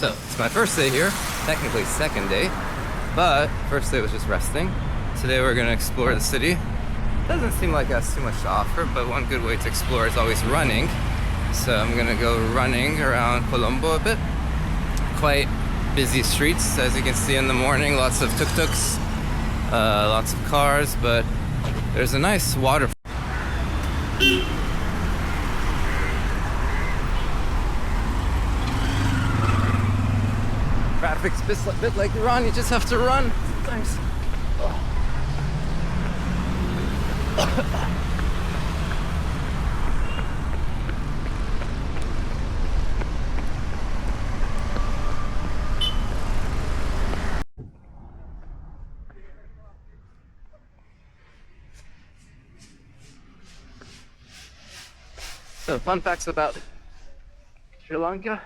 So, it's my first day here, technically second day, but first day was just resting. Today we're gonna explore the city. Doesn't seem like it has too much to offer, but one good way to explore is always running. So I'm gonna go running around Colombo a bit. Quite busy streets, as you can see in the morning, lots of tuk-tuks, lots of cars, but there's a nice water. Traffic's a bit like Iran, you just have to run sometimes. So fun facts about Sri Lanka: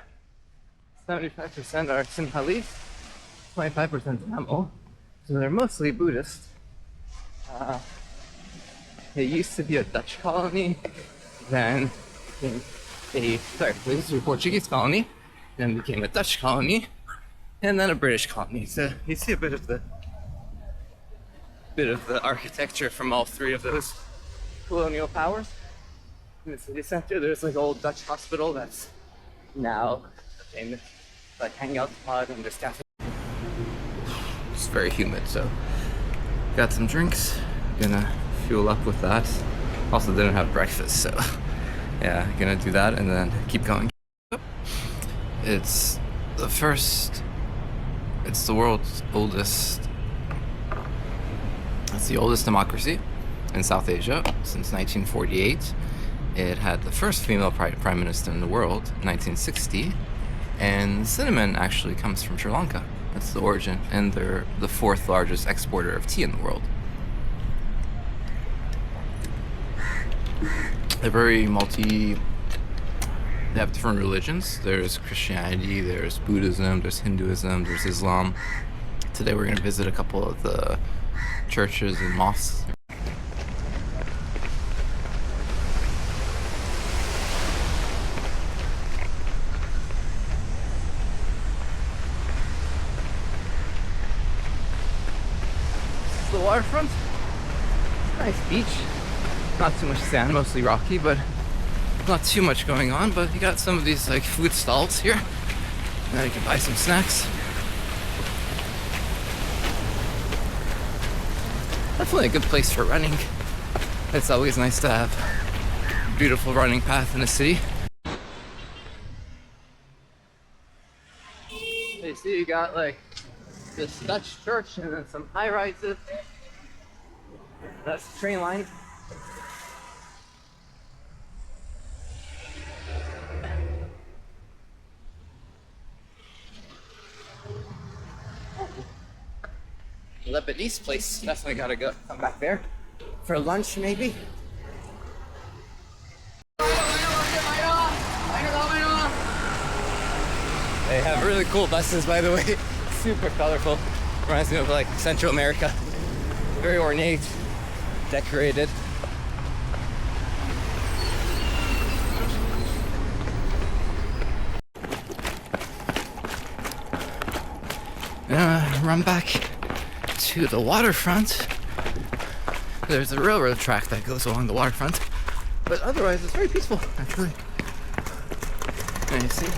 75% are Sinhalese, 25% Tamil, so they're mostly Buddhist. It used to be a Dutch colony, then it was a Portuguese colony, then became a Dutch colony, and then a British colony. So you see a bit of the architecture from all three of those colonial powers. In the city center, there's like an old Dutch hospital that's now a famous like hangout spot, and there's cafe. It's very humid, so got some drinks. Gonna fuel up with that. Also didn't have breakfast, so yeah, gonna do that and then keep going. It's the world's oldest. It's the oldest democracy in South Asia since 1948. It had the first female prime minister in the world, 1960, and cinnamon actually comes from Sri Lanka. That's the origin, and they're the fourth largest exporter of tea in the world. They're very they have different religions. There's Christianity, there's Buddhism, there's Hinduism, there's Islam. Today we're going to visit a couple of the churches and mosques. The waterfront, nice beach, not too much sand, mostly rocky, but not too much going on. But you got some of these like food stalls here. Now you can buy some snacks. Definitely a good place for running. It's always nice to have a beautiful running path in the city. You see, you got like this Dutch church and then some high rises. That's the train line. Lebanese place, definitely gotta come back there for lunch maybe. They have really cool buses, by the way. Super colorful. Reminds me of like Central America. Very ornate, decorated. Run back to the waterfront. There's a railroad track that goes along the waterfront, but otherwise it's very peaceful actually. And you see,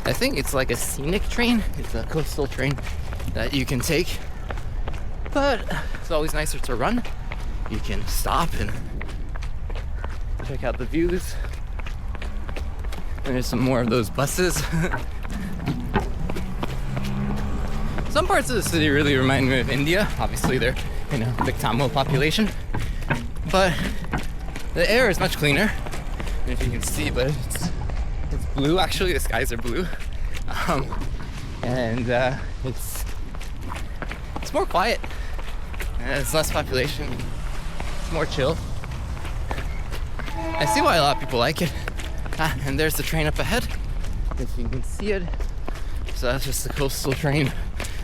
I think it's like a scenic train. It's a coastal train that you can take, but it's always nicer to run. You can stop and check out the views. And there's some more of those buses. Some parts of the city really remind me of India. Obviously they're, big Tamil population, but the air is much cleaner. And if you can see, but it's blue actually, the skies are blue. And it's more quiet. It's less population. It's more chill. I see why a lot of people like it. And there's the train up ahead, if you can see it. So that's just the coastal train.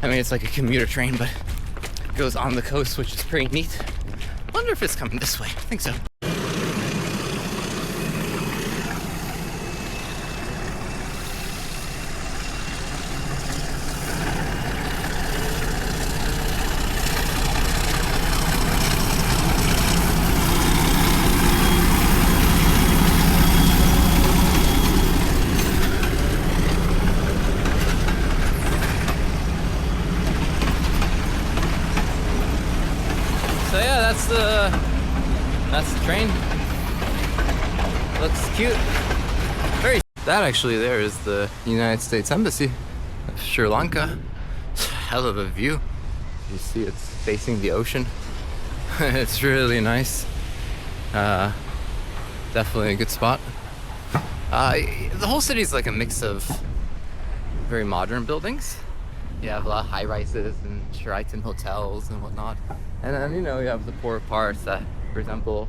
I mean, it's like a commuter train, but it goes on the coast, which is pretty neat. Wonder if it's coming this way. I think so. that's the train. Looks cute. That actually there is the United States Embassy of Sri Lanka. Hell of a view. You see it's facing the ocean. It's really nice. Definitely a good spot. The whole city is like a mix of very modern buildings. You have a lot of high rises and Sheraton hotels and whatnot. And then, you have the poorer parts that resemble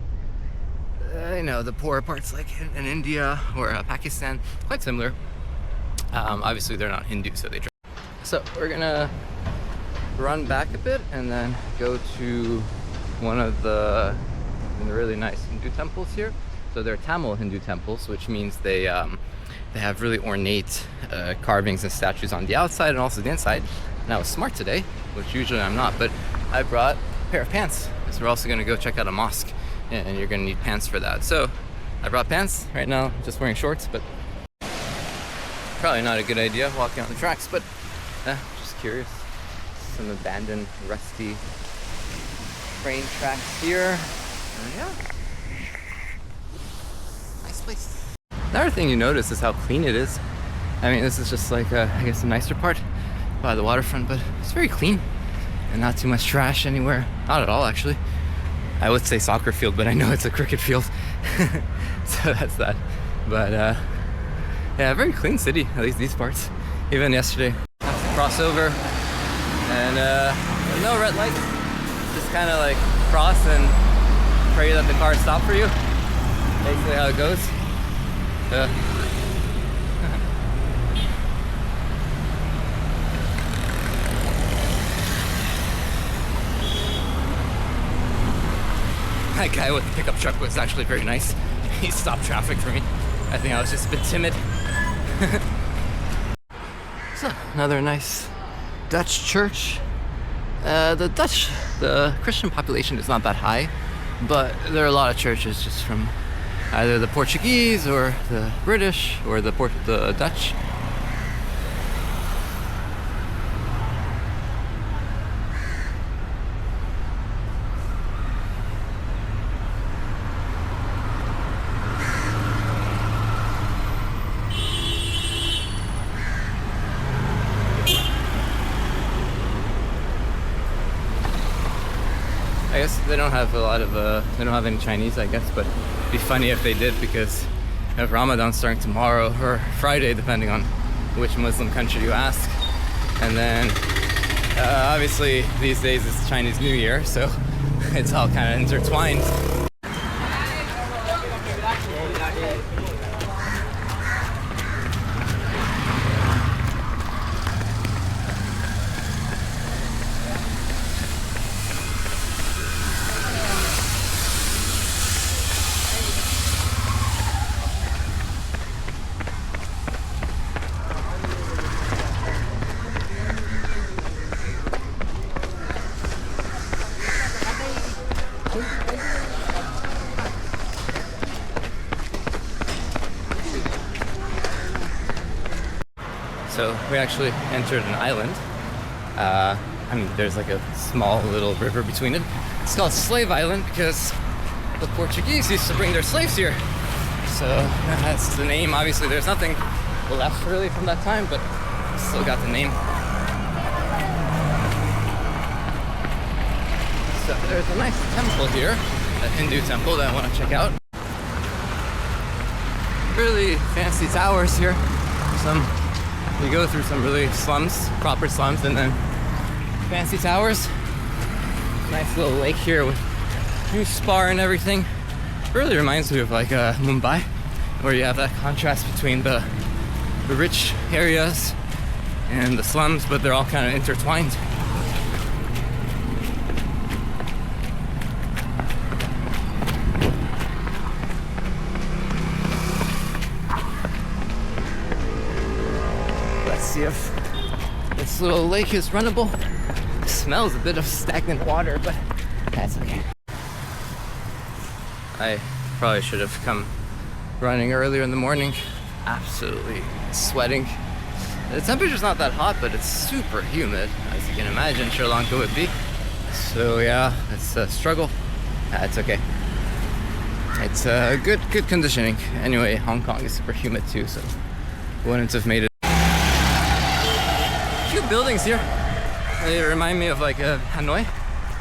the poorer parts like in India or Pakistan, quite similar. Obviously they're not Hindu, so they drink. So we're gonna run back a bit and then go to one of the really nice Hindu temples here. So they're Tamil Hindu temples, which means they have really ornate carvings and statues on the outside and also the inside. And I was smart today, which usually I'm not, but I brought a pair of pants because we're also gonna go check out a mosque. And you're gonna need pants for that. So I brought pants. Right now I'm just wearing shorts, but probably not a good idea walking on the tracks, but just curious. Some abandoned rusty train tracks here. Yeah, nice place. Another thing you notice is how clean it is. I mean, this is just like I guess a nicer part by the waterfront, but it's very clean and not too much trash anywhere. Not at all, actually. I would say soccer field, but I know it's a cricket field. So that's that. But yeah, very clean city, at least these parts. Even yesterday, have to cross over and no red lights. Just kind of like cross and pray that the cars stop for you. Basically how it goes. That guy with the pickup truck was actually very nice. He stopped traffic for me. I think I was just a bit timid. So, another nice Dutch church. The Christian population is not that high, but there are a lot of churches just from either the Portuguese or the British or the Dutch. I guess they don't have they don't have any Chinese, I guess, but it'd be funny if they did, because if Ramadan's starting tomorrow or Friday, depending on which Muslim country you ask. And then obviously these days it's Chinese New Year, so it's all kind of intertwined. So we actually entered an island. I mean, there's like a small little river between it. It's called Slave Island because the Portuguese used to bring their slaves here. So that's the name. Obviously, there's nothing left really from that time, but still got the name. So there's a nice temple here, a Hindu temple that I want to check out. Really fancy towers here. You go through some really proper slums, and then fancy towers. Nice little lake here with new spa and everything. Really reminds me of like Mumbai, where you have that contrast between the rich areas and the slums, but they're all kind of intertwined. See if this little lake is runnable. It smells a bit of stagnant water, but that's okay. I probably should have come running earlier in the morning. Absolutely sweating. The temperature's not that hot, but it's super humid, as you can imagine Sri Lanka would be. So yeah, it's a struggle. It's okay. It's good conditioning. Anyway, Hong Kong is super humid too, so wouldn't have made it. Cute buildings here. They remind me of like Hanoi,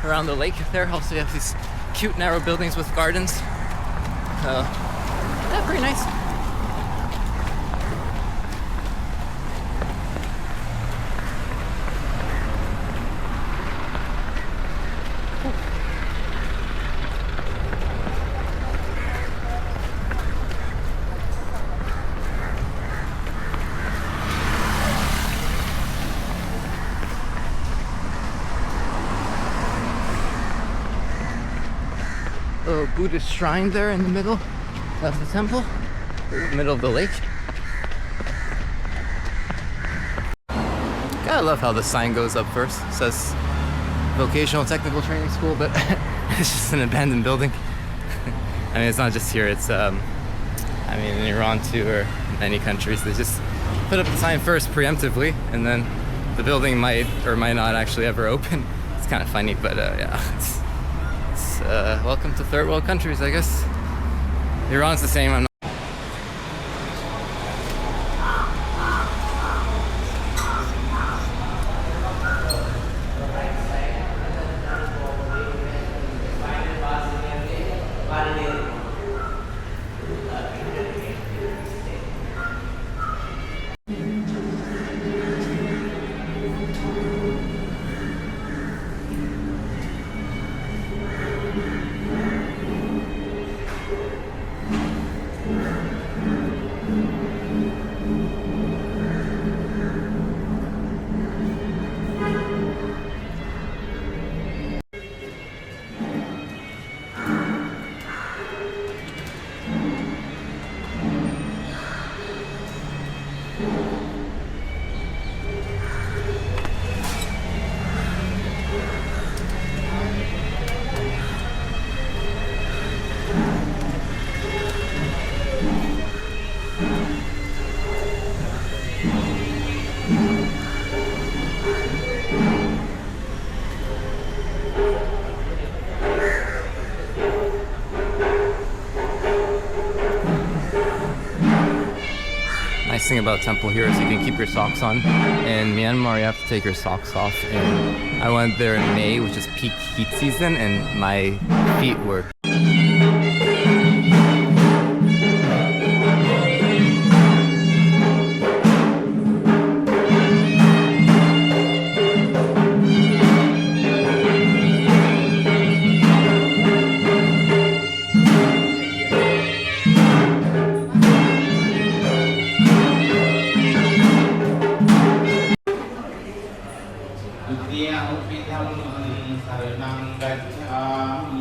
around the lake there. Also, you have these cute narrow buildings with gardens. Yeah, pretty nice. A Buddhist shrine there in the middle of the temple, in the middle of the lake. I love how the sign goes up first. It says Vocational Technical Training School, but it's just an abandoned building. I mean, it's not just here, it's I mean in Iran too, or many countries, they just put up the sign first preemptively, and then the building might or might not actually ever open. It's kind of funny, but yeah, it's welcome to third world countries, I guess. Iran's the same. I'm not. Nice thing about temple here is you can keep your socks on. In Myanmar, you have to take your socks off. And I went there in May, which is peak heat season, and my feet were Saranang gacchami